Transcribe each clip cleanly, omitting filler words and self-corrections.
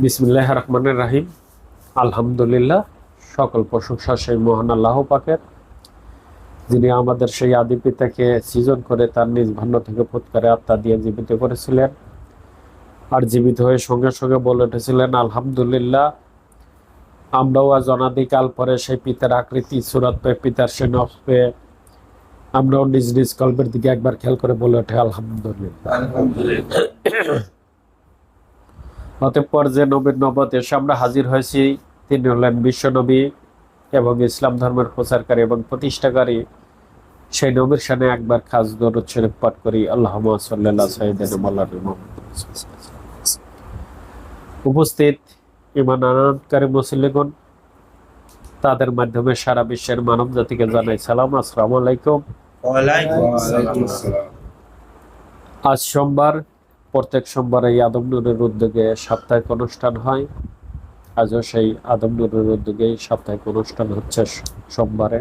বিসমিল্লাহির রহমানির রহিম। আলহামদুলিল্লাহ, সকল প্রশংসা সেই মহান আল্লাহ পাকের, যিনি আমাদের সেই আদি পিতাকে সৃজন করে তার নিজ ভাণ্ড থেকে ফুৎকারে আত্মা দিয়ে জীবিত করেছিলেন, আর জীবিত হয়ে সঙ্গে সঙ্গে বলে উঠেছিলেন আলহামদুলিল্লাহ। আমরাও আজ অনাদিকাল পরে সেই পিতার আকৃতি সুরাত পেয়ে, পিতার সে নফস পেয়ে আমরাও নিজ নিজ কল্পের দিকে একবার খেয়াল করে বলে ওঠে আলহামদুলিল্লাহ। অতঃপর যে নবীর নবত এসে আমরা হাজির হয়েছি, তিনি হলেন বিশ্ব নবী এবং ইসলাম ধর্মের প্রচারকারী এবং প্রতিষ্ঠাকারী। সেই নবীর সামনে একবার খাস দরুদ শরীফ পাঠ করি, আল্লাহুম্মা সাল্লি আলা সাইয়্যিদিনা মাওলানা মুহাম্মদ। উপস্থিত ঈমান আনয়নকারী মুসল্লিগণ, তাদের মাধ্যমে সারা বিশ্বের মানব জাতিকে জানাই সালাম, আসসালামু আলাইকুম। আজ সোমবার, প্রত্যেক সোমবার এই আদম নূরের উদ্যোগে সাপ্তাহিক অনুষ্ঠান হয়। আজও সেই আদম নূরের উদ্যোগেই সাপ্তাহিক অনুষ্ঠান হচ্ছে সোমবারে।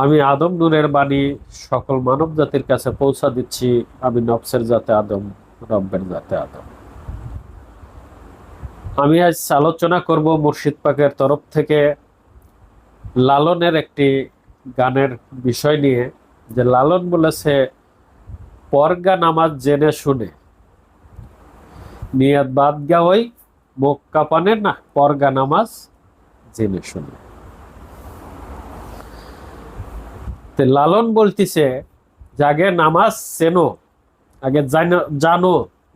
আমি আদম নূরের বাণী সকল মানব জাতির কাছে পৌঁছা দিচ্ছি। আমি নফসের জাতে আদম, রব্বের জাতে আদম। আমি আজ আলোচনা করব মুর্শিদ পাকের তরফ থেকে লালনের একটি গানের বিষয় নিয়ে, যে লালন বলেছে পরগা নামাজ জেনে শুনে, নিয়াত বাদ গা ওই মুখ কাপানের না, পরগা নামাজ জেনে শুনে। লালন বলতিছে যে আগে নামাজ চেনো, আগে জানো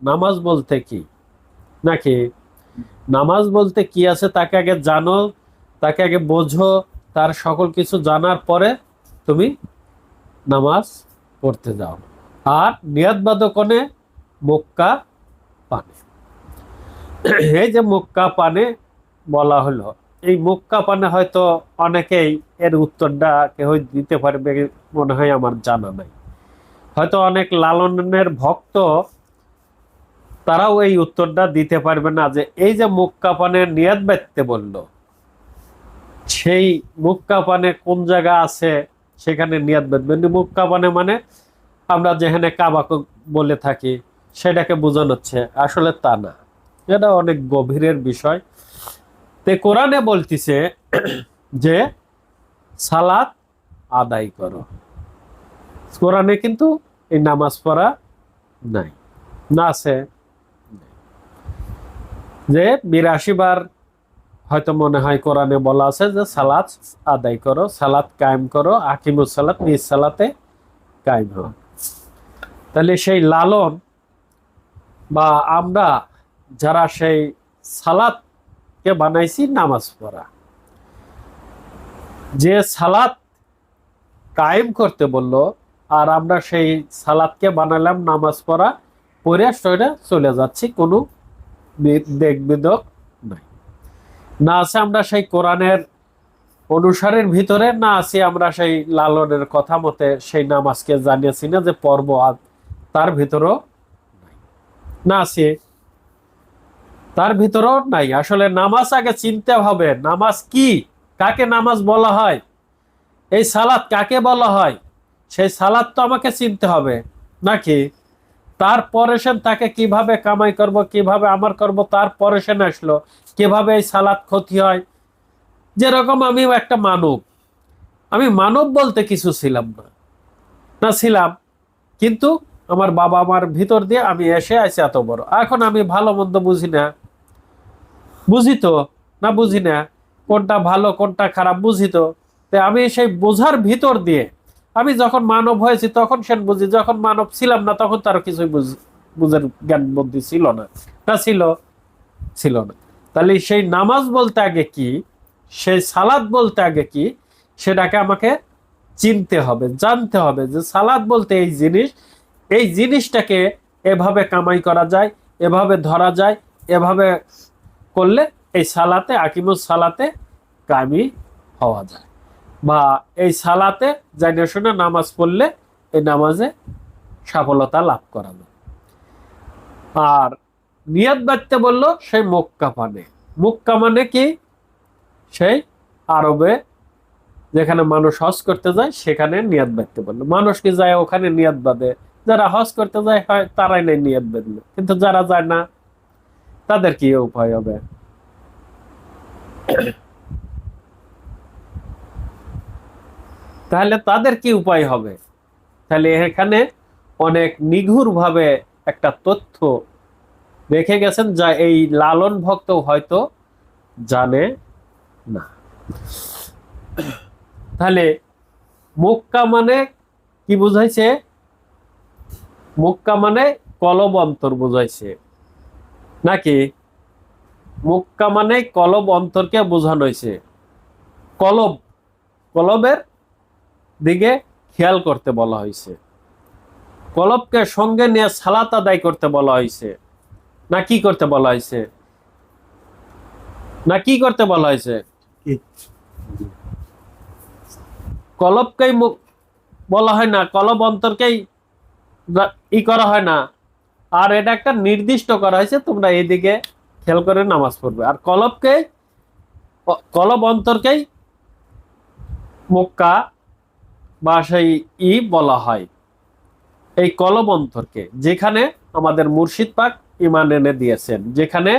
নামাজ বলতে কি, নাকি নামাজ বলতে কি আছে তাকে আগে জানো, তাকে আগে বোঝো, তার সকল কিছু জানার পরে তুমি নামাজ পড়তে যাও। আর নিয়াত বাদকনে মক্কা পানে, এই যে মক্কা পানে বলা হলো, এই মক্কা পানে হয়তো অনেকেই এর উত্তরটা কেউ দিতে পারবে মনে হয়, আমার জানা নাই। হয়তো অনেক লালনের ভক্ত তারাও এই উত্তরটা দিতে পারবে না, যে এই যে মক্কা পানে নিয়াত বাঁধতে বললো, সেই মক্কা পানে কোন জায়গা আছে সেখানে নিয়াত বাঁধবেন। মক্কা পানে মানে আমরা যেখানে কাবা বলে থাকি সেটাকে বোঝানো হচ্ছে, আসলে তা না, এটা অনেক গভীরের বিষয়। তে কোরআনে বলতিছে যে সালাত আদায় করো। কোরআনে কিন্তু এই নামাজ পড়া নাই, না আছে যে ৮২ বার হয়তো মনে হয় কোরআনে বলা আছে যে সালাত আদায় করো, সালাত কায়েম করো, আকিমুস সালাত, নিজ সালাতে কায়েম হও। তাহলে সেই লালন বা আমরা যারা সেই সালাতকে বানাইছি নামাজ পড়া, যে সালাত কায়েম করতে বলল, আর আমরা সেই সালাতকে বানালাম নামাজ পড়া, পড়ে সইরা চলে যাচ্ছি, কোনো দেখ বিদক নাই। না আছে আমরা সেই কোরআনের অনুসারের ভিতরে, না আছি আমরা সেই লালনের কথা মতে সেই নামাজকে জানিয়েছি না যে পর্ব, তার ভিতরও না আছে, তার ভিতরও নাই। আসলে নামাজ আগে চিনতে হবে, নামাজ কি, কাকে নামাজ বলা হয়, এই সালাত কাকে বলা হয়, সেই সালাত তো আমাকে চিনতে হবে, নাকি তারপরে সে তাকে কিভাবে কামাই করব, কিভাবে আমার করব, তারপরে সে আসলো কিভাবে এই সালাত ক্ষতি হয়। যেরকম আমি একটা মানব, আমি মানব বলতে কিছু ছিলাম না, না ছিলাম, কিন্তু আমার বাবা আমার ভিতর দিয়ে আমি এসে আছি এত বড়। এখন আমি ভালো মন্দ বুঝি না, বুঝি তো না, বুঝি না কোনটা ভালো কোনটা খারাপ, বুঝি তো। আমি সেই বোঝার ভিতর দিয়ে আমি যখন মানব হয়েছি তখন সে বুঝি, যখন মানব ছিলাম না তখন তার কিছুই বুঝার জ্ঞান বুদ্ধি ছিল না, তা ছিল না। তাহলে সেই নামাজ বলতে আগে কি, সেই সালাত বলতে আগে কি, সেটাকে আমাকে চিনতে হবে, জানতে হবে যে সালাত বলতে এই জিনিস, এই জিনিসটাকে এভাবে কামাই করা যায়, এভাবে ধরা যায়, এভাবে করলে এই সালাতে আকিমুস সালাতে কামি হওয়া যায়, বা এই সালাতে জানিয়ে শুনে নামাজ পড়লে এই নামাজে সফলতা লাভ করা যায়। আর নিয়াত বাঁধতে বললো সেই মক্কা পানে, মক্কা মানে কি, সেই আরবে যেখানে মানুষ হজ করতে যায় সেখানে নিয়াত বাঁধতে বললো। মানুষ কি যায় ওখানে নিয়াত বাঁধে, যারা হজ করতে যায় হয় তারাই নাই নিয়াত বাঁধলো, কিন্তু যারা যায় না তাদের কি উপায় হবে? তাহলে তাদের কি উপায় হবে? তাহলে এখানে অনেক নিগূঢ় ভাবে একটা তথ্য রেখে গেছেন, যা এই লালন ভক্ত হয়তো জানে না। তাহলে মক্কা মানে কি বুঝাইছে? মক্কা মানে কলব অন্তর বুঝাইছে নাকি? মক্কা মানে কলব অন্তরকে বোঝানো হয়েছে। কলব, কলবের দিকে খেয়াল করতে বলা হয়েছে। কলবকে সঙ্গে নিয়ে সালাত আদায় করতে বলা হয়েছে, না কি করতে বলা হয়েছে? না কি করতে বলা হয়েছে? কলবকেই বলা হয় না, কলব অন্তরকেই ই করা হয় না। আর এটা একটা নির্দিষ্ট করা হয়েছে, তোমরা এইদিকে খেয়াল করে নামাজ পড়বে। আর কলব অন্তরকেই মক্কা বা সেই বলা হয়। এই কলব অন্তরকে, যেখানে আমাদের মুর্শিদ পাক ঈমান এনে দিয়েছেন, যেখানে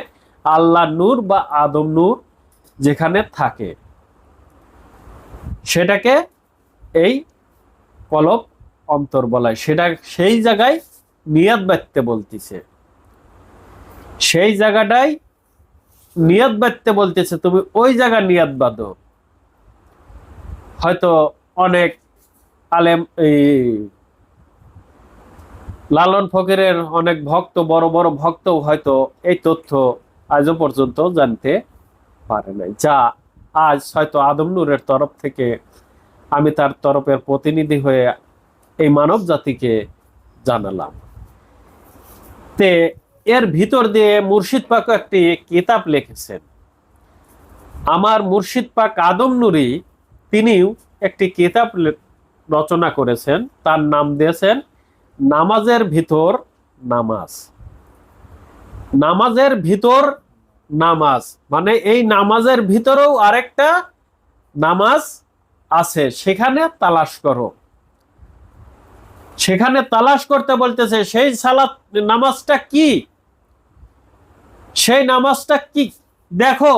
আল্লাহ নূর বা আদম নূর যেখানে থাকে, সেটাকে এই কলব অন্তর বলা হয়। সেটা সেই জায়গায় নিয়াত বাঁধতে বলতেছে, সেই জায়গাটাই নিয়াত বাঁধতে বলতেছে। তুমি ওই জায়গা নিয়াত বাঁধো। হয়তো অনেক আলেম, এই লালন ফকিরের অনেক ভক্ত, বড় বড় ভক্ত হয়তো এই তথ্য আজও পর্যন্ত জানতে পারে নাই, যা আজ হয়তো আদম নূরের তরফ থেকে আমি তার তরফের প্রতিনিধি হয়ে এই মানব জাতিকে জানালাম। তে এর ভিতর দিয়ে মুর্শিদ পাক একটি কিতাব লিখেছেন। আমার মুর্শিদ পাক আদম নূরি তিনিও একটি কিতাব রচনা করেছেন, তার নাম দিয়েছেন নামাজের ভিতর নামাজ। নামাজের ভিতর নামাজ মানে এই নামাজের ভিতরেও আরেকটা নামাজ আছে, সেখানে তালাশ করো। সেখানে তালাশ করতে বলতেছে। সেই সালাত নামাজটা কি? সেই নামাজটা কি দেখো,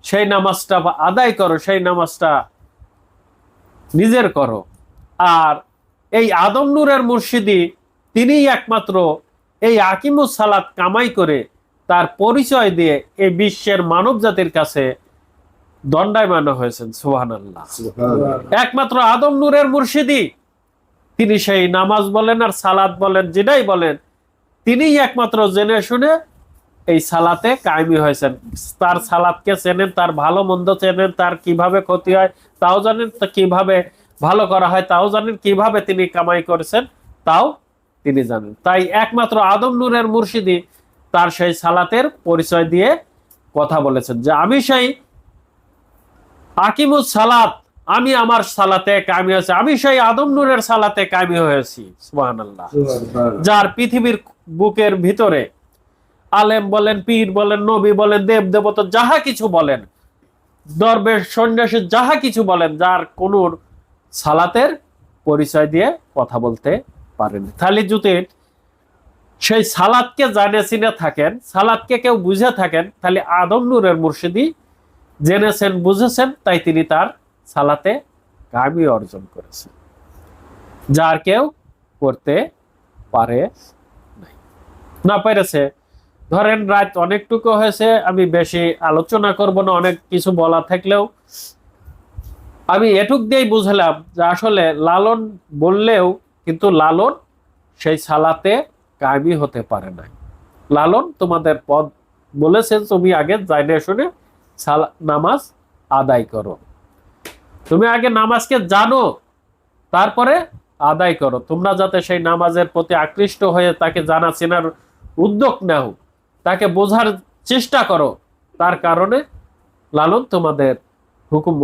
সেই নামাজটা আদায় করো, সেই নামাজটা নিজের করো। আর এই আদম নূরের মুর্শিদি তিনিই একমাত্র এই আকিমুস সালাত কামাই করে তার পরিচয় দিয়ে এই বিশ্বের মানব জাতির কাছে দণ্ডায়মান হয়েছেন। সুবহানাল্লাহ। একমাত্র আদম নূরের মুর্শিদি তিনি সেই নামাজ বলেন আর সালাত বলেন, যেটাই বলেন, তিনিই একমাত্র জেনে শুনে এই সালাতে কায়েমি হয়েছেন। তার সালাতকে চেনেন, তার ভালো মন্দ চেনেন, তার কিভাবে ক্ষতি হয় তাও জানেন, কিভাবে ভালো করা হয় তাও জানেন, কিভাবে তিনি কামাই করেছেন তাও তিনি জানেন। তাই একমাত্র আদম নূরের মুর্শিদি তার সেই সালাতের পরিচয় দিয়ে কথা বলেছেন যে আমি সেই আকিমুস সালাত, আমি আমার সালাতে কায়েমি হয়েছি, আমি সেই আদম নূরের সালাতে কায়েমি হয়েছি। সুবহানাল্লাহ। যার পৃথিবীর বুকের ভিতরে আলেম বলেন, পীর বলেন, নবী বলেন, দেব দেবতা যাহা কিছু বলেন, দরবেশ সন্ন্যাসী যাহা কিছু বলেন, যার কোন সালাতের পরিচয় দিয়ে কথা বলতে পারেন। তাহলে যদি সেই সালাতকে জানে চিনে থাকেন, সালাতকে কেউ বুঝে থাকেন, তাহলে আদম নূরের মুর্শিদি জেনেছেন, বুঝেছেন, তাই তিনি তার সালাতে কায়েমি অর্জন করেছেন, যার কেউ করতে পারে না পেরেছে। ধরেন রাত অনেকটুকু হয়েছে, আমি বেশি আলোচনা করব না, অনেক কিছু বলা থাকলেও আমি এটুক দিয়েই বুঝলাম যে আসলে লালন বললেও কিন্তু লালন সেই সালাতে কায়েমি হতে পারে না। লালন তোমাদের পদ বলেছেন, তুমি আগে জাইনে শুনে নামাজ আদায় করো। তুমি আগে নামাজকে জানো, তারপরে আদায় করো। তোমরা যাতে সেই নামাজের প্রতি আকৃষ্ট হয়ে তাকে জানা চেনার উদ্যোগ নাও, তাকে বোঝার চেষ্টা করো, তার কারণে লালন তোমাদের হুকুম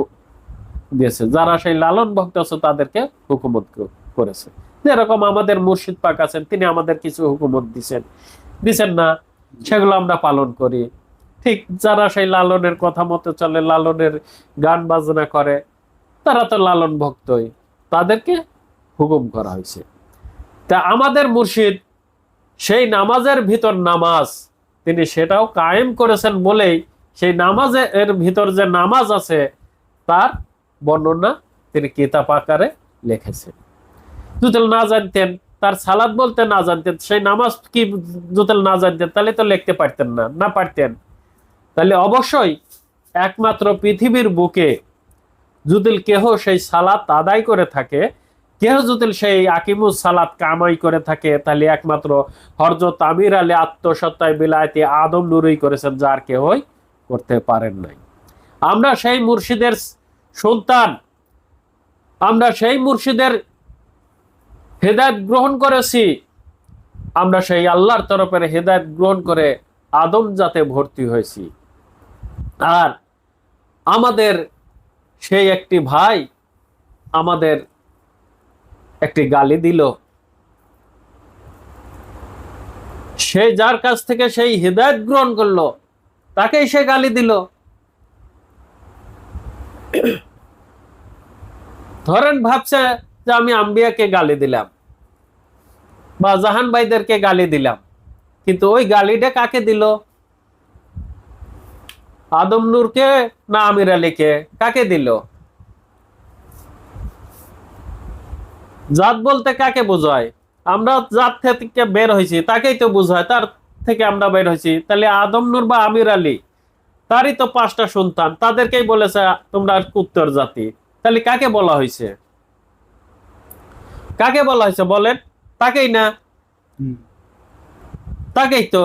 দিয়েছে। যারা সেই লালন ভক্ত আছে তাদেরকে হুকুমত করেছে। যেরকম আমাদের মুর্শিদ পাক আছেন, তিনি আমাদের কিছু হুকুমত দিছেন না, সেগুলো আমরা পালন করি। ঠিক যারা সেই লালনের কথা মতো চলে, লালনের গান বাজনা করে, তারা তো লালন ভক্তই, তাদেরকে হুকুম করা হয়েছে। তা আমাদের মুর্শিদ সেই নামাজের ভিতর নামাজ তিনি সেটাও কায়েম করেছেন বলেই সেই নামাজে এর ভিতর যে নামাজ আছে তার বর্ণনা তিনি কিতাব আকারে লিখেছেন। যদি না জানতেন, তার সালাত বলতে না জানতেন, সেই নামাজ কি যদি না জানতেন, তাহলে তো লিখতে পারতেন না, না পারতেন। তাহলে অবশ্যই একমাত্র পৃথিবীর বুকে যদি কেহ সেই সালাত আদায় করে থাকে, কেহ যদি সেই আকিমুস সালাত কামাই করে থাকে, তাহলে একমাত্র হযরত আমির আলী আত্মসত্তায় বিলায়তি আদম নূরই করেছেন, যার কেহই করতে পারেন নাই। আমরা সেই মুর্শিদের সন্তান, আমরা সেই মুর্শিদের হেদায়েত গ্রহণ করেছি, আমরা সেই আল্লাহর তরফের হেদায়েত গ্রহণ করে আদম জাতে ভর্তি হয়েছি। আর আমাদের সেই একটি ভাই আমাদের একটি গালি দিল, সে যার কাছ থেকে সেই হেদায়েত গ্রহণ করলো তাকেই সে গালি দিল। ধরেন ভাবছে যে আমি আম্বিয়াকে গালি দিলাম বা জাহান ভাইদেরকে গালি দিলাম, কিন্তু ওই গালিটা কাকে দিল? আদম নূরকে না আমির আলীকে? কাকে দিল? জাত বলতে কাকে বোঝায়? আমরা জাত থেকে বের হয়েছি তাকেই তো বোঝায়, তার থেকে আমরা বের হয়েছি। তাহলে আদম নূর বা আমির আলী, তারই তো 5টা সন্তান, তাদেরকেই বলেছে তোমরা উত্তর জাতি। তাহলে কাকে বলা হয়েছে? কাকে বলা হয়েছে বলেন? তাকেই না? তাকেই তো।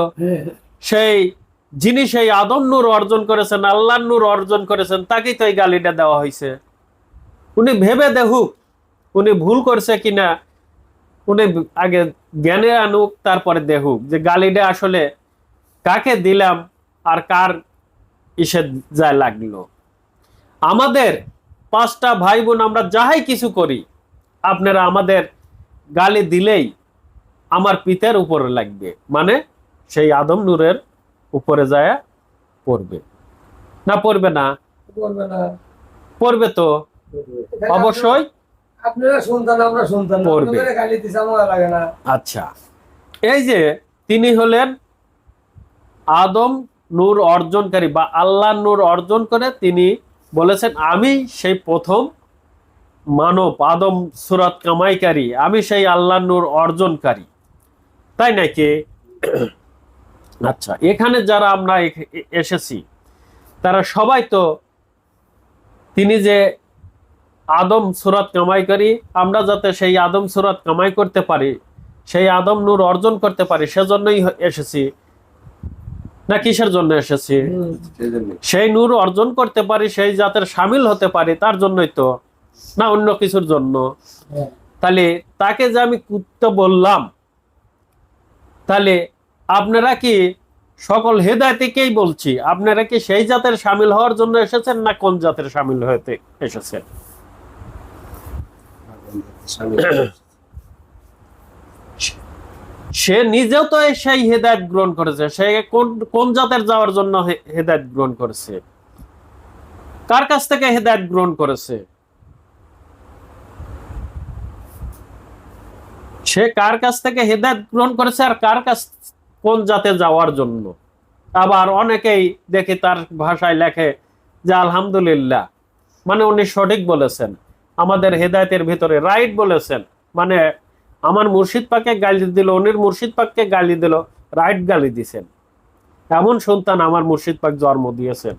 সেই যিনি সেই আদম নূর অর্জন করেছেন, আল্লাহর নূর অর্জন করেছেন, তাকেই তো এই গালিটা দেওয়া হয়েছে। উনি ভেবে দেখুক উনি ভুল করছে কিনা, উনি আগে জ্ঞানে আনুক, তারপরে দেখুক যে গালিটা আসলে কাকে দিলাম আর কার ইসে যায় লাগলো। আমাদের 5টা ভাই বোন আমরা যাহাই কিছু করি, আপনারা আমাদের গালি দিলেই আমার পিতার উপরে লাগবে, মানে সেই আদম নূরের উপরে যায় পড়বে না? পড়বে না? পড়বে তো অবশ্যই পড়বে। আচ্ছা, এই যে তিনি হলেন আদম নূর অর্জনকারী বা আল্লাহ নূর অর্জন করে তিনি বলেছেন আমি সেই প্রথম মানব, আদম সুরাত কামাইকারী, আমি সেই আল্লাহ নূর অর্জনকারী, তাই নাকি? আচ্ছা, এখানে যারা আমরা এসেছি তারা সবাই তো তিনি যে আদম সুরাত কামাইকারী, আমরা যাতে সেই আদম সুরাত কামাই করতে পারি, সেই আদম নূর অর্জন করতে পারি, সেজন্যই এসেছি না? কিসের জন্য এসেছি? সেই নূর অর্জন করতে পারি, সেই জাতের শামিল হতে পারি, তার জন্যই তো, না অন্য কিছুর জন্য? তাহলে তাকে যে আমি কুত্তা বললাম, তাহলে আপনারা কি সকল হেদায়েতকেই বলছি, আপনারা কি সেই জাতের শামিল হওয়ার জন্য এসেছেন না কোন জাতের শামিল হতে এসেছেন? সে নিজেও তো সেই হেদায়েত গ্রহণ করেছে, সে কোন জাতের যাওয়ার জন্য হেদায়েত গ্রহণ করেছে? কার কাছ থেকে হেদায়েত গ্রহণ করেছে? সে কার কাছ থেকে হেদায়েত গ্রহণ করেছে আর কার কাছ, কোন জাতে যাওয়ার জন্য? আবার অনেকেই দেখি তার ভাষায় লেখে যে আলহামদুলিল্লাহ, মানে উনি সঠিক বলেছেন, আমাদের হেদায়েতের ভিতরে রাইট বলেছেন, মানে আমার মুর্শিদ পাককে গালি দিল, উনির মুর্শিদ পাককে গালি দিল, রাইট গালি দিছেন। এমন সন্তান আমার মুর্শিদ পাক জন্ম দিয়েছেন।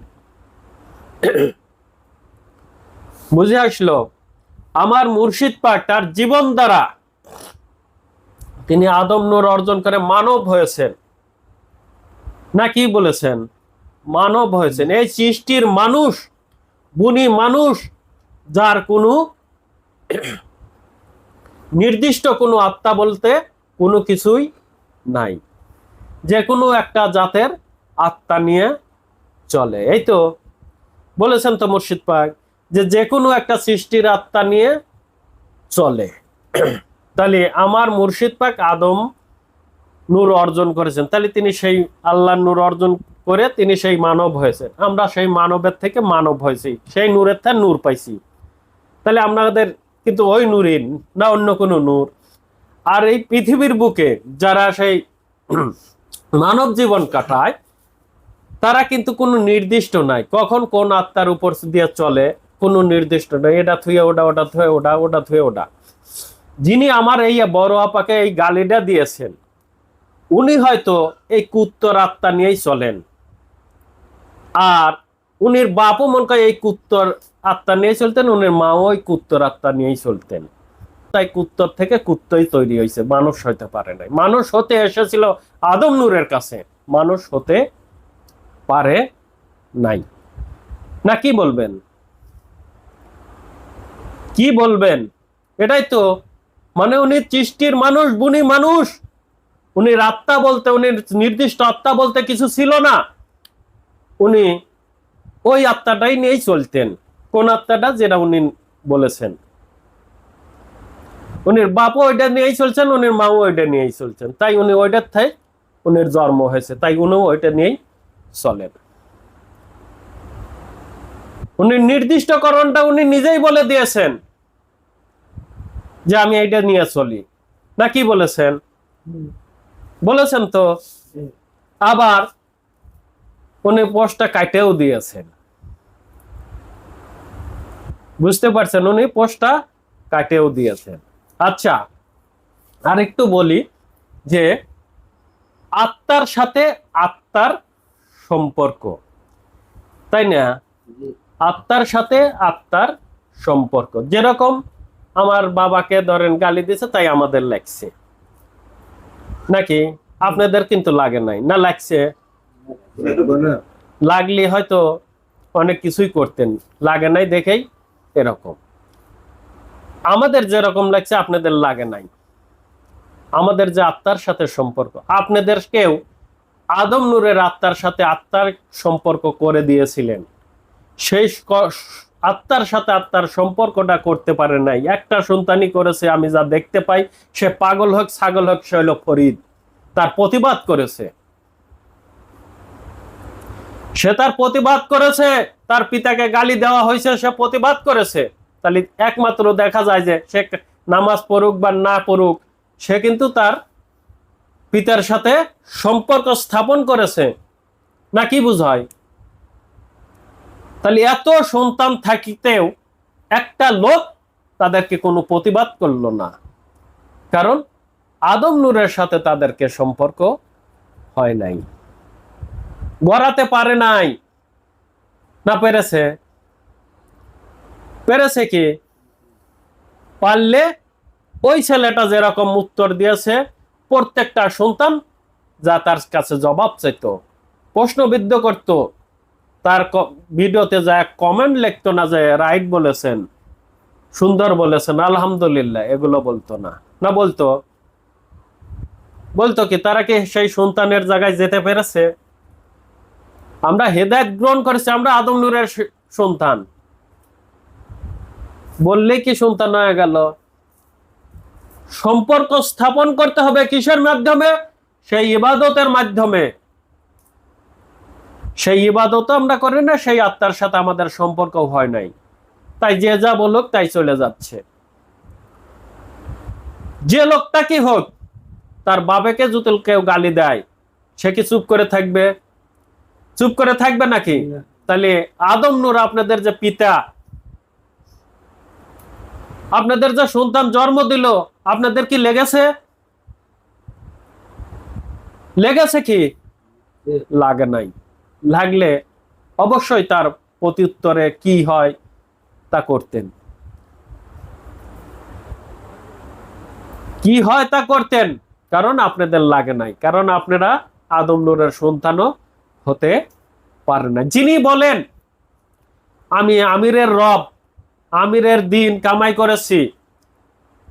বুঝে আসলো? আমার মুর্শিদ পাক তার জীবন দ্বারা তিনি আদম নূর অর্জন করে মানব হয়েছেন, না কি বলেছেন? মানব হয়েছেন। এই সৃষ্টির মানুষ, গুণী মানুষ, যার কোনো নির্দিষ্ট কোনো আত্মা বলতে কোনো কিছুই নাই, যে কোনো একটা জাতের আত্মা নিয়ে চলে। এই তো বলেছেন তো মুর্শিদ পাক যে কোনো একটা সৃষ্টির আত্মা নিয়ে চলে। তাহলে আমার মুর্শিদ পাক আদম নূর অর্জন করেছেন, তাহলে তিনি সেই আল্লাহর নূর অর্জন করে তিনি সেই মানব হয়েছেন। আমরা সেই মানবের থেকে মানব হয়েছি, সেই নূরের থেকে নূর পাইছি। তাহলে আমাদের কিন্তু ওই নূরই না অন্য কোনো নূর। আর এই পৃথিবীর বুকে যারা সেই মানব জীবন কাটায়, তারা কিন্তু কোনো নির্দিষ্ট নাই, কখন কোন আত্মার উপর দিয়ে চলে কোনো নির্দিষ্ট নাই। এটা থুয়ে ওটা, ওটা থুয়ে ওটা, ওটা থুয়ে ওটা। যিনি আমার এই বড় আপাকে এই গালিটা দিয়েছেন, উনি হয়তো এই কুত্তর আত্মা নিয়েই চলেন, আর উনির বাপও মনে করে এই কুত্তর আত্মা নিয়ে চলতেন, উনির মাও ওই কুত্তর আত্মা নিয়েই চলতেন। তাই কুত্তর থেকে কুত্তই তৈরি হয়েছে, মানুষ হইতে পারে নাই। মানুষ হতে এসেছিল আদম নূরের কাছে, মানুষ হতে পারে নাই। না কি বলবেন, কি বলবেন? এটাই তো, মানে উনি সৃষ্টির মানুষ, গুণী মানুষ, উনি আত্মা বলতে, উনি নির্দিষ্ট আত্মা বলতে কিছু ছিল না, উনি ওই আত্মাটাই নিয়েই চলতেন। কোন আত্মাটা? যেটা উনি বলেছেন। উনির বাপও ওইটা নিয়েই চলছেন, উনির মাও ওইটা নিয়েই চলছেন, তাই উনি ওইটার থাই উনির জন্ম হয়েছে, তাই উনিও ওইটা নিয়েই চলেন। উনি নির্দিষ্টকরণটা উনি নিজেই বলে দিয়েছেন যে আমি এইটা নিয়ে চলি। না কি বলেছেন? বলেছেন তো। আবার উনি পোস্টটা কাটেও দিয়েছেন, বুঝতে পারছেন? উনি পোস্টটা কাটেও দিয়েছেন। আচ্ছা, আর একটু বলি যে আত্মার সাথে আত্মার সম্পর্ক, তাই না? আত্মার সাথে আত্মার সম্পর্ক, যেরকম আমার বাবাকে ধরেন গালি দিছে তাই আমাদের লাগছে, নাকি? আপনাদের কিন্তু লাগে নাই, না লাগছে? লাগলে হয়তো অনেক কিছুই করতেন, লাগে নাই দেখেই এরকম। আমাদের যেরকম লাগছে আপনাদের লাগে নাই। আমাদের যে আত্মার সাথে সম্পর্ক, আপনাদের কেউ আদম নূরের আত্মার সাথে আত্মার সম্পর্ক করে দিয়েছিলেন, সেই আত্মার সাথে আত্মার সম্পর্কটা করতে পারে নাই। একটা সন্তানই করেছে, আমি যা দেখতে পাই। সে পাগল হোক ছাগল হোক, সে হলো ফরিদ, তার প্রতিবাদ করেছে, সে তার প্রতিবাদ করেছে। তার পিতাকে গালি দেওয়া হয়েছে, সে প্রতিবাদ করেছে। তাহলে একমাত্র দেখা যায় যে সে নামাজ পড়ুক বা না পড়ুক, সে কিন্তু তার পিতার সাথে সম্পর্ক স্থাপন করেছে। না কি বুঝায়? তাহলে এত সন্তান থাকিতেও একটা লোক তাদেরকে কোনো প্রতিবাদ করলো না, কারণ আদম নূরের সাথে তাদেরকে সম্পর্ক হয় নাই, গড়াতে পারে নাই। না পেরেছে? পেরেছে কি? পারলে ওই ছেলেটা যেরকম উত্তর দিয়েছে, প্রত্যেকটা সন্তান যা তার কাছে জবাব চাইতো, প্রশ্নবিদ্ধ করত, তার ভিডিওতে যা কমেন্ট লিখতো না যে রাইট বলেছেন, সুন্দর বলেছেন, আলহামদুলিল্লাহ, এগুলো বলতো না। না বলতো? বলতো কি? তারা কি সেই সন্তানের জায়গায় যেতে পেরেছে? আমরা হেদায়েত গ্রহণ করেছি, আমরা আদম নূরের সন্তান, বললেই কি সন্তান হয়ে গেল? সম্পর্ক স্থাপন করতে হবে কিসের মাধ্যমে? সেই ইবাদতের মাধ্যমে। সেই ইবাদত আমরা করি না, সেই আত্মার সাথে আমাদের সম্পর্ক হয় নাই, তাই যে যা বলুক তাই চলে যাচ্ছে। যে লোকটা কি হোক, তার বাবাকে যদি কেউ গালি দেয়, সে কি চুপ করে থাকবে? চুপ করে থাকবে নাকি? তাহলে আদম নূর, আপনাদের যে পিতা, আপনাদের যে সন্তান জন্ম দিল, আপনাদের কি লেগেছে? লেগেছে কি? লাগে নাই। লাগলে অবশ্যই তার প্রত্যুত্তরে কি হয় তা করতেন, কি হয় তা করতেন, কারণ আপনাদের লাগে নাই, কারণ আপনারা আদম নূরের সন্তানও হতে পারেন না। যিনি বলেন আমি আমিরের রব, আমিরের দিন কামাই করেছি,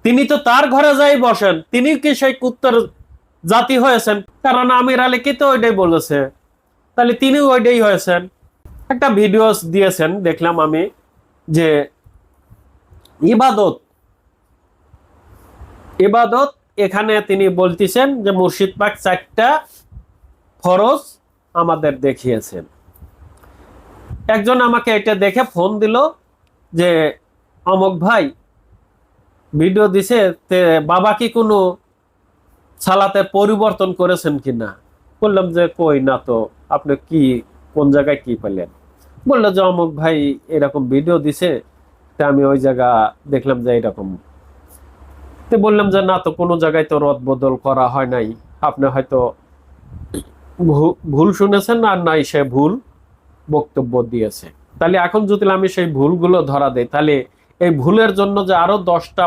তিনি তো তার ঘরে যাই বসেন, তিনি কি সেই কুত্তর জাতি হয়েছেন? কারণ আমির আলী কি তো ওইটাই বলেছে, তাহলে তিনি ওইটাই হয়েছেন। একটা ভিডিও দিয়েছেন, দেখলাম আমি, যে ইবাদত, ইবাদত এখানে তিনি বলতেছেন যে মুর্শিদ পাক 4টা ফরজ আমাদের দেখিয়েছেন। একজন আমাকে এটা দেখে ফোন দিল যে অমক ভাই ভিডিও দিছে, বাবা কি কোনো সালাতে পরিবর্তন করেছেন কিনা? বললাম যে কই না তো, আপনি কি কোন জায়গায় কি পেলেন? বললো যে অমুক ভাই এরকম ভিডিও দিছে, তা আমি ওই জায়গা দেখলাম যে এরকম। তো বললাম যে না তো, কোনো জায়গায় তো রদ বদল করা হয় নাই, আপনি হয়তো ভুল শুনেছেন, আর নাই সে ভুল বক্তব্য দিয়েছে। তাহলে এখন যদি আমি সেই ভুলগুলো ধরা দেই, তাহলে এই ভুলের জন্য যে আরো 10টা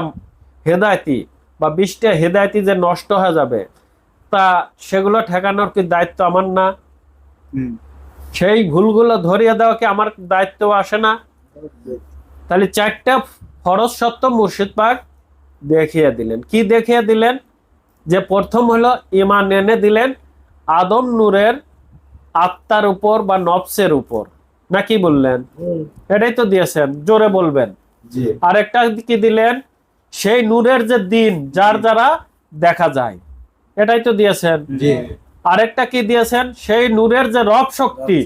হেদায়েতি বা 20টা হেদায়েতি যে নষ্ট হয়ে যাবে, তা সেগুলো ঠেকানোর কি দায়িত্ব আমার না? সেই ভুলগুলো ধরিয়ে দেওয়া কি আমার দায়িত্ব আসে না? তাহলে 4টা ফরজ সত্য মুর্শিদ পাক দেখিয়ে দিলেন। কি দেখিয়ে দিলেন? যে প্রথম হলো ঈমান এনে দিলেন আদম নূরের আত্মার উপর বা নফসের উপর, নাকি বললেন? এটাই তো দিয়েছেন, জোরে বলবেন। আরেকটা কি দিলেন? সেই নূরের যে দিন যার দ্বারা দেখা যায়, এটাই তো দিয়েছেন। আরেকটা কি দিয়েছেন? সেই নূরের যে রব শক্তি,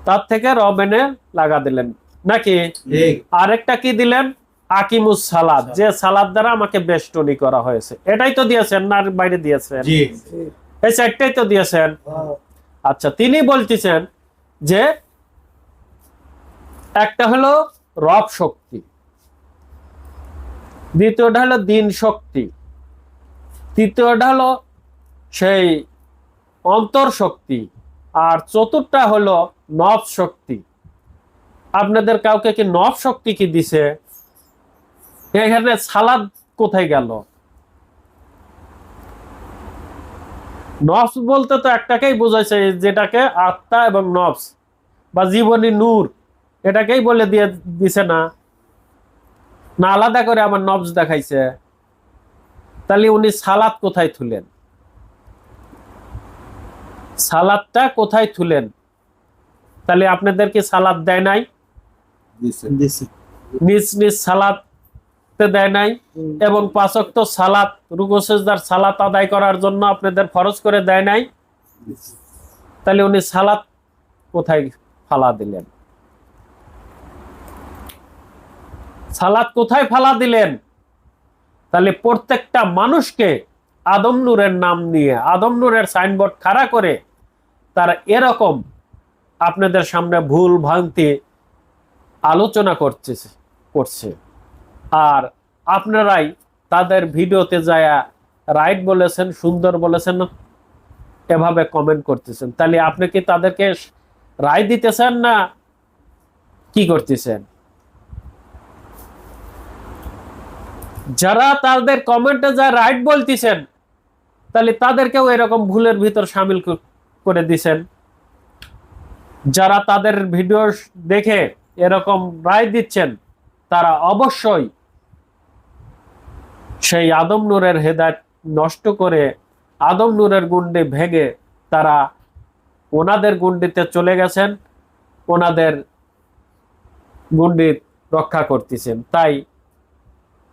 তার থেকে রব এনে লাগা দিলেন, নাকি? আরেকটা কি দিলেন? আকিমুস সালাত, যে সালাত দ্বারা আমাকে বেষ্টনী করা হয়েছে, এটাই তো দিয়েছেন, না বাইরে দিয়েছেন? এই 4টাই তো দিয়েছেন। আচ্ছা, তিনি বলতেছেন যে একটা হলো রব শক্তি, দ্বিতীয়টা হলো দিন শক্তি, তৃতীয়টা হলো সেই অন্তর শক্তি, আর চতুর্থটা হলো নফস শক্তি। আপনাদের কাউকে কি নফস শক্তি কি দিছে? এখানে সালাদ কোথায় গেল? নফস বলতে তো একটাকেই বোঝাইছে, যেটাকে আত্মা এবং নফস বা জীবনী নূর, এটাকেই বলে দিয়ে দিছে না? না আলাদা করে আমার নফস দেখাইছে? তাহলে উনি সালাত কোথায় থুলেন? সালাদটা কোথায় থুলেন? তাহলে আপনাদেরকে সালাদ দেয় নাই? নিজ নিজ সালাত দেয় নাই, এবং 5 ওয়াক্ত সালাত, রুকু সিজদার সালাত আদায় করার জন্য আপনাদের ফরজ করে দেয় নাই? তাহলে উনি সালাত কোথায় ফালা দিলেন? সালাত কোথায় ফালা দিলেন? তাহলে প্রত্যেকটা মানুষকে আদম নূরের নাম নিয়ে, আদম নূরের সাইনবোর্ড খাড়া করে তারা এরকম আপনাদের সামনে ভুল ভ্রান্তি আলোচনা করছে, আর আপনারাই তাদের ভিডিওতে যায়া রাইট বলেছেন, সুন্দর বলেছেন, এভাবে কমেন্ট করতেছেন। তাহলে আপনি কি তাদেরকে রায় দিতেছেন না কি করতেছেন? যারা তাদের কমেন্টে যা রাইট বলতেছেন, তাহলে তাদেরকেও এরকম ভুলের ভিতর সামিল করে দিছেন। যারা তাদের ভিডিও দেখে এরকম রায় দিচ্ছেন, তারা অবশ্যই সেই আদম নূরের হেদায়েত নষ্ট করে, আদম নূরের গুন্ডি ভেঙে তারা ওনাদের গুন্ডিতে চলে গেছেন, ওনাদের গুন্ডি রক্ষা করতেছেন। তাই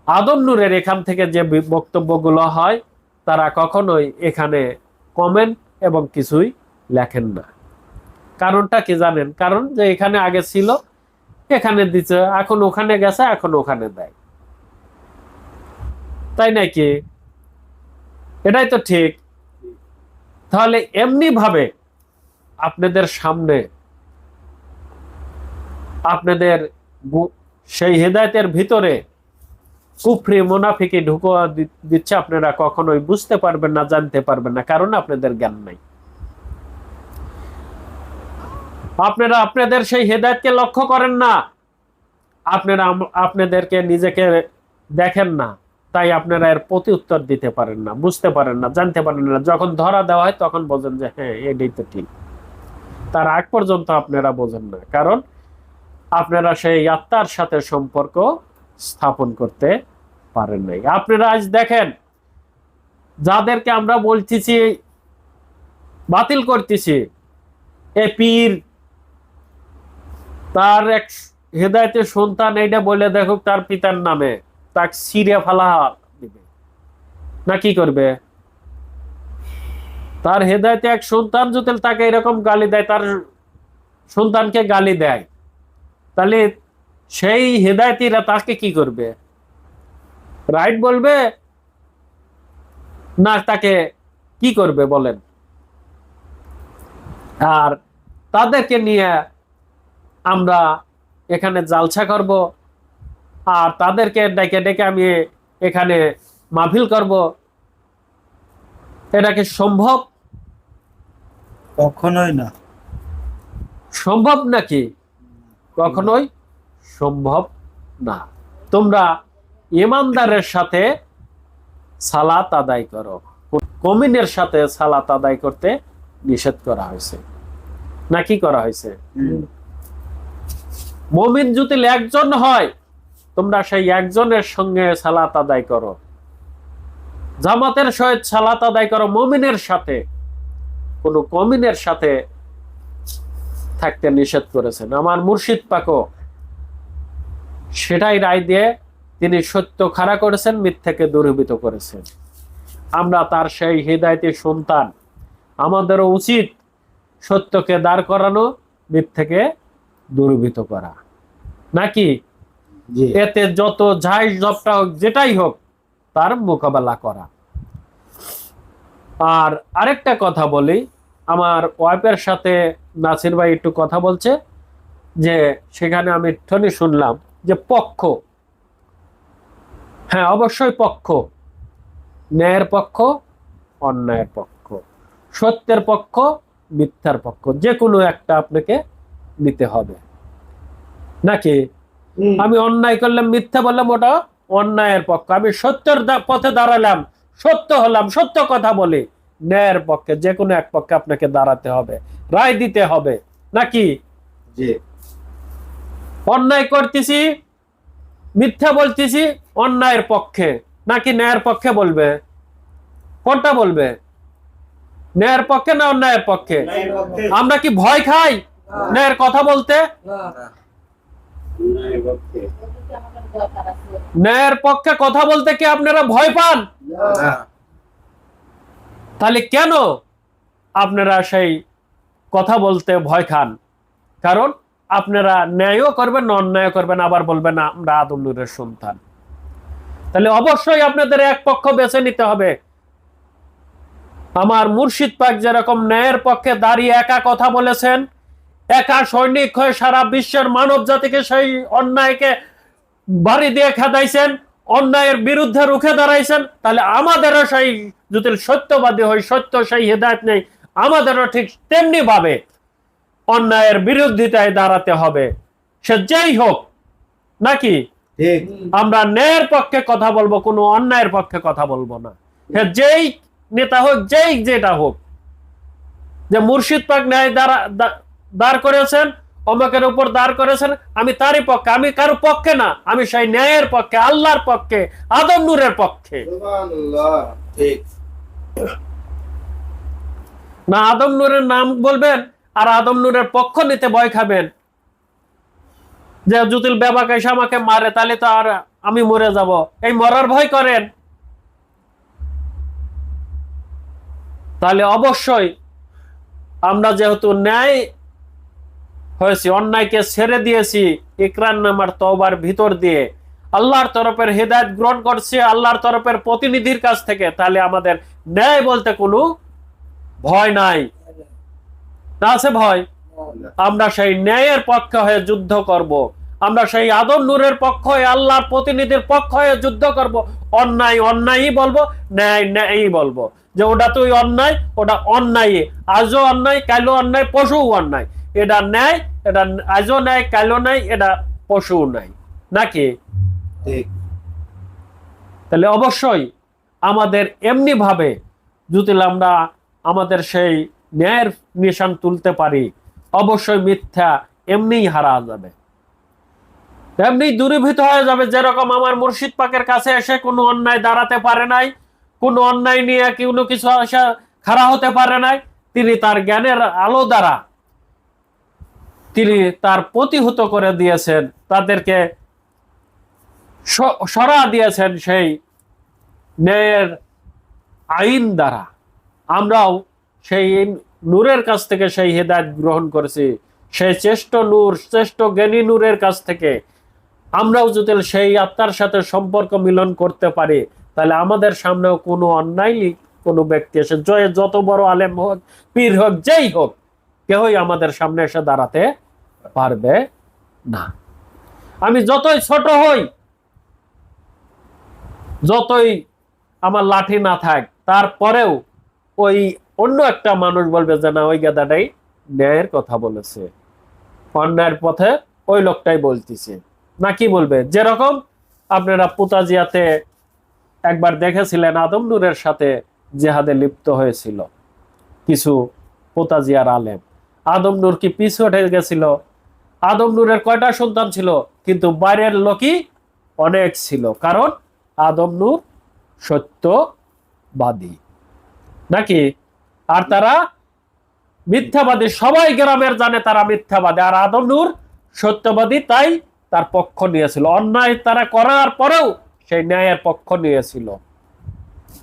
আদম নূরের এখান থেকে যে বক্তব্যগুলো হয়, তারা কখনোই এখানে কমেন্ট এবং কিছুই লেখেন না। কারণটা কি জানেন? কারণ যে এখানে আগে ছিল, এখানে দিচ্ছে, এখন ওখানে গেছে, এখন ওখানে দেয়, তাই নাকি? এটাই তো ঠিক। তাহলে এমনি ভাবে আপনাদের সামনে আপনাদের সেই হেদায়েতের ভিতরে কুফরি মুনাফিকি ঢুকিয়ে দিচ্ছে, আপনারা কখনোই বুঝতে পারবেন না, জানতে পারবেন না, কারণ আপনাদের জ্ঞান নাই। আপনারা আপনাদের সেই হেদায়েতকে লক্ষ্য করেন না, আপনারা আপনাদেরকে নিজেকে দেখেন না, তাই আপনারা এর প্রতি উত্তর দিতে পারেন না, বুঝতে পারেন না, জানতে পারেন না। যখন ধরা দেওয়া হয় তখন বোঝেন যে হ্যাঁ, এটাই তো ঠিক। তার আগ পর্যন্ত আপনারা বোঝেন না, কারণ আপনারা সেই আত্মার সাথে সম্পর্ক স্থাপন করতে পারেন নাই। আপনারা আজ দেখেন, যাদেরকে আমরা বলতেছি, বাতিল করতেছি, এ পীর, তার এক হেদায়েতের সন্তান, এইটা বলে দেখুক তার পিতার নামে, তাকে ছিঁড়ে ফেলা দিবে না কি করবে? তার হেদায়েতে এক সন্তান যদি তাকে এরকম গালি দেয়, তার সন্তানকে গালি দেয়, তাহলে সেই হেদায়েতিরা তাকে কি করবে? রাইট বলবে না তাকে কি করবে বলেন? আর তাদেরকে নিয়ে আমরা এখানে জালসা করব, আর তাদেরকে ডেকে ডেকে আমি এখানে মাহফিল করব, এটা কি সম্ভব? কখনোই না। সম্ভব নাকি? কখনোই সম্ভব না। তোমরা ইমানদারের সাথে সালাত আদায় করো, কমিনের সাথে সালাত আদায় করতে নিষেধ করা হয়েছে, নাকি করা হয়েছে? মুমিন যদি একজন হয়, তোমরা সেই একজনের সঙ্গে সালাত আদায় করো, জামাতের সহিত সালাত আদায় করো, মুমিনের সাথে, কোন কমিনের সাথে থাকতে নিষেধ করেছেন। আমার মুর্শিদ পাকও সেটাই রায় দিয়ে তিনি সত্য খাড়া করেছেন, মিথ্যাকে দূরীভূত করেছেন। আমরা তার সেই হৃদায়তের সন্তান, আমাদেরও উচিত সত্যকে দাঁড় করানো, মিথ্যাকে দূরীভূত করা, নাকি? এতে যত যাই জবটা হোক, যেটাই হোক, তার মোকাবেলা করা। আর আরেকটা কথা বলি, আমার ওয়াইফের সাথে নাসির ভাই একটু কথা বলছে, যে সেখানে আমি একটুখানি শুনলাম যে পক্ষ, হ্যাঁ অবশ্যই পক্ষ, ন্যায়ের পক্ষ, অন্যায়ের পক্ষ, সত্যের পক্ষ, মিথ্যার পক্ষ, যে কোনো একটা আপনাকে নিতে হবে, নাকি? আমি অন্যায় করলাম, মিথ্যা বললাম, ওটা অন্যায়ের পক্ষ। আমি সত্যের পথে দাঁড়ালাম, সত্য হলাম, সত্য কথা বলি, ন্যায়ের পক্ষে, যে কোনো এক পক্ষে আপনাকে দাঁড়াতে হবে, রায় দিতে হবে, নাকি? অন্যায় করতেছি, মিথ্যা বলতেছি, অন্যায়ের পক্ষে নাকি ন্যায়ের পক্ষে বলবে? কোনটা বলবে? ন্যায়ের পক্ষে না অন্যায়ের পক্ষে? আমরা কি ভয় খাই ন্যায়ের কথা বলতে? ন্যায়ের পক্ষে কথা বলতে কি আপনারা ভয় পান? তাহলে কেন আপনারা সেই কথা বলতে ভয় খান? কারণ আপনারা ন্যায়ও করবেন না, অন্যায় করবেন, আবার বলবেন না আমরা আদম নূরের সন্তান। তাহলে অবশ্যই আপনাদের এক পক্ষ বেছে নিতে হবে। আমার মুর্শিদ পাক যেরকম ন্যায়ের পক্ষে দাঁড়িয়ে একা কথা বলেছেন, একা সৈনিক হয়ে সারা বিশ্বের মানব জাতিকে সেই অন্যায়কে বাড়ি দিয়ে খেদাইছেন, অন্যায়ের বিরুদ্ধে রুখে দাঁড়াইছেন, তাহলে আমাদেরও সেই যদি সত্যবাদী হই, সত্য সেই হেদায়েত নেই, আমাদেরও ঠিক তেমনি ভাবে অন্যায়ের বিরোধিতায় দাঁড়াতে হবে, সে যেই হোক, নাকি? আমরা ন্যায়ের পক্ষে কথা বলবো, কোনো অন্যায়ের পক্ষে কথা বলবো না। যেই নেতা হোক, যেই যেটা হোক, যে মুর্শিদ পাক ন্যায় দাঁড় করেছেন, অমকের উপর দাঁড় করেছেন, আমি তারই পক্ষে, আমি কারো পক্ষে না, আমি সেই ন্যায়ের পক্ষে, আল্লাহর পক্ষে, আদম নূরের পক্ষে। না আদম নূরের নাম বলবেন আর আদম নূরের পক্ষ নিতে ভয় খাবেন, যে জুতিল বেবাক এসে আমাকে মারে, তাহলে তো আর আমি মরে যাব, এই মরার ভয় করেন। তাহলে অবশ্যই আমরা যেহেতু ন্যায় হয়েছি, অন্যায়কে ছেড়ে দিয়েছি, ইকরার নামার তওবার ভিতর দিয়ে আল্লাহর তরফের হেদায়েত গ্রহণ করছি, আল্লাহর তরফের প্রতিনিধির কাছ থেকে, তাহলে আমাদের ন্যায় বলতে কোনো ভয় নাই। না আছে ভয়? আমরা সেই ন্যায়ের পক্ষে হয়ে যুদ্ধ করব, আমরা সেই আদম নূরের পক্ষ হয়ে, আল্লাহর প্রতিনিধির পক্ষ হয়ে যুদ্ধ করব। অন্যায় অন্যায়ই বলবো, ন্যায় ন্যায়ই বলবো, যে ওটা তুই অন্যায়, ওটা অন্যায়, আজও অন্যায়, কালো অন্যায়, পশু অন্যায়, এটা ন্যায়, এটা আজও ন্যায়, কালো নাই, এটা পশু নাই, নাকি? তাহলে অবশ্যই আমাদের এমনি ভাবে যদি আমরা আমাদের সেই ন্যায়ের নিশান তুলতে পারি, অবশ্যই মিথ্যা এমনিই হারা যাবে, এমনি দূরীভূত হয়ে যাবে। যেরকম আমার মুর্শিদ পাকের কাছে এসে কোনো অন্যায় দাঁড়াতে পারে নাই, কোনো অন্যায় নিয়ে কোনো কিছু আসা খাড়া হতে পারে নাই, তিনি তার জ্ঞানের আলো দ্বারা তিনি তার প্রতিহত করে দিয়েছেন, তাদেরকে সরা দিয়েছেন সেই ন্যায়ের আইন দ্বারা। আমরাও সেই নূরের কাছ থেকে সেই হেদায়েত গ্রহণ করেছি, সেই শ্রেষ্ঠ নূর, শ্রেষ্ঠ জ্ঞানী নূরের কাছ থেকে আমরাও যদি সেই আত্মার সাথে সম্পর্ক মিলন করতে পারি, তাহলে আমাদের সামনেও কোনো অন্যায় কোনো ব্যক্তি এসে যত বড় আলেম হোক, পীর হোক, যেই হোক, কেউই আমাদের সামনে এসে দাঁড়াতে পারবে না। আমি যতই ছোট হই, যতই আমার লাঠি না থাক, তারপরেও ওই অন্য একটা মানুষ বলবে যে না, ওই গাদাটাই ন্যায়ের কথা বলেছে, অন্যায়ের পথে ওই লোকটাই বলতেছে। না কি বলবে? যেরকম আপনারা পুতাজিয়াতে একবার দেখেছিলেন আদম নূরের সাথে জেহাদে লিপ্ত হয়েছিল কিছু পোতাজিয়ার আলেম। আদম নূর কি পিছু হটে গেছিল? আদম নূরের কয়টা সন্তান ছিল, কিন্তু বাইরের লোকই অনেক ছিল, কারণ আদম নূর সত্যবাদী নাকি। আর তারা মিথ্যাবাদী, সবাই গ্রামের জানে তারা মিথ্যাবাদী, আর আদম নূর সত্যবাদী, তাই তার পক্ষ নিয়েছিল। অন্যায় তারা করার পরেও সেই ন্যায়ের পক্ষ নিয়েছিল।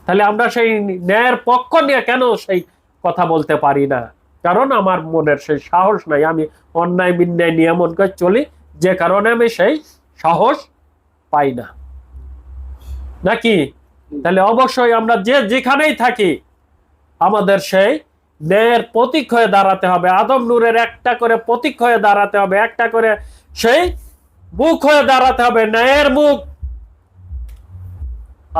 তাহলে আমরা সেই ন্যায়ের পক্ষ নিয়ে কেন সেই কথা বলতে পারি না? কারণ আমার মনের সেই সাহস নাই। আমি অন্যায় বিন্যায় নিয়মন করে চলি, যে কারণে আমি সেই সাহস পাই না, নাকি? তাহলে অবশ্যই আমরা যে যেখানেই থাকি আমাদের সেই ন্যায়ের প্রতীক হয়ে দাঁড়াতে হবে। আদম নূরের একটা করে প্রতীক হয়ে দাঁড়াতে হবে, একটা করে সেই মুখ হয়ে দাঁড়াতে হবে, ন্যায়ের মুখ,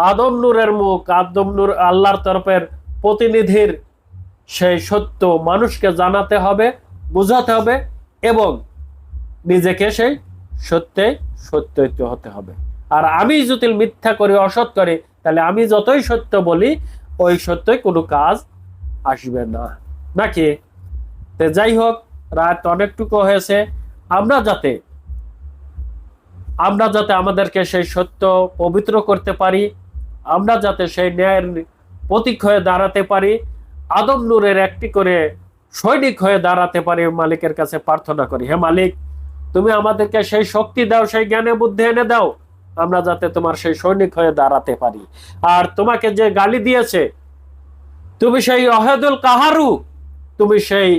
আদম নূরের মুখ। আদম নূর আল্লাহর তরফের প্রতিনিধির সেই সত্য মানুষকে জানাতে হবে, বোঝাতে হবে, এবং নিজেকে সেই সত্যে সত্যায়িত হতে হবে। আর আমি যদি মিথ্যা করি, অসৎ করি, তাহলে আমি যতই সত্য বলি, ওই সত্যই কোনো কাজ আসবে না, নাকি? যাই হোক, রাত অনেকটুকু হয়েছে। আমরা যাতে আমাদেরকে সেই সত্য পবিত্র করতে পারি, আমরা যাতে সেই ন্যায়ের প্রতীক হয়ে দাঁড়াতে পারি, আদম নূরের একটি করে সৈনিক হয়ে দাঁড়াতে পারি, মালিকের কাছে প্রার্থনা করি, হে মালিক, তুমি আমাদেরকে সেই শক্তি দাও, সেই জ্ঞানে বুদ্ধি এনে দাও, আমরা যাতে তোমার সেই সৈনিক হয়ে দাঁড়াতে পারি। আর তোমাকে যে গালি দিয়েছে, তুমি সেই অহেদুল কাহারু, তুমি সেই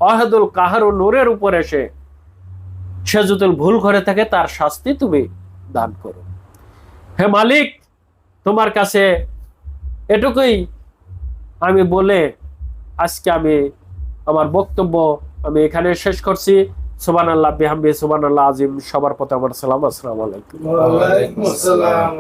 অহেদুল কাহারু নূরের উপর এসে সে যদি ভুল করে থাকে, তার শাস্তি তুমি দান করো। হে মালিক, তোমার কাছে এটুকুই আমি বলে আজকে আমি আমার বক্তব্য আমি এখানে শেষ করছি। সুবহানাল্লাহ বিহামদিহি, সুবহানাল্লাহ আজিম। সবার প্রতি আমার সালাম। আসসালামু আলাইকুম। ওয়া আলাইকুম আসসালাম।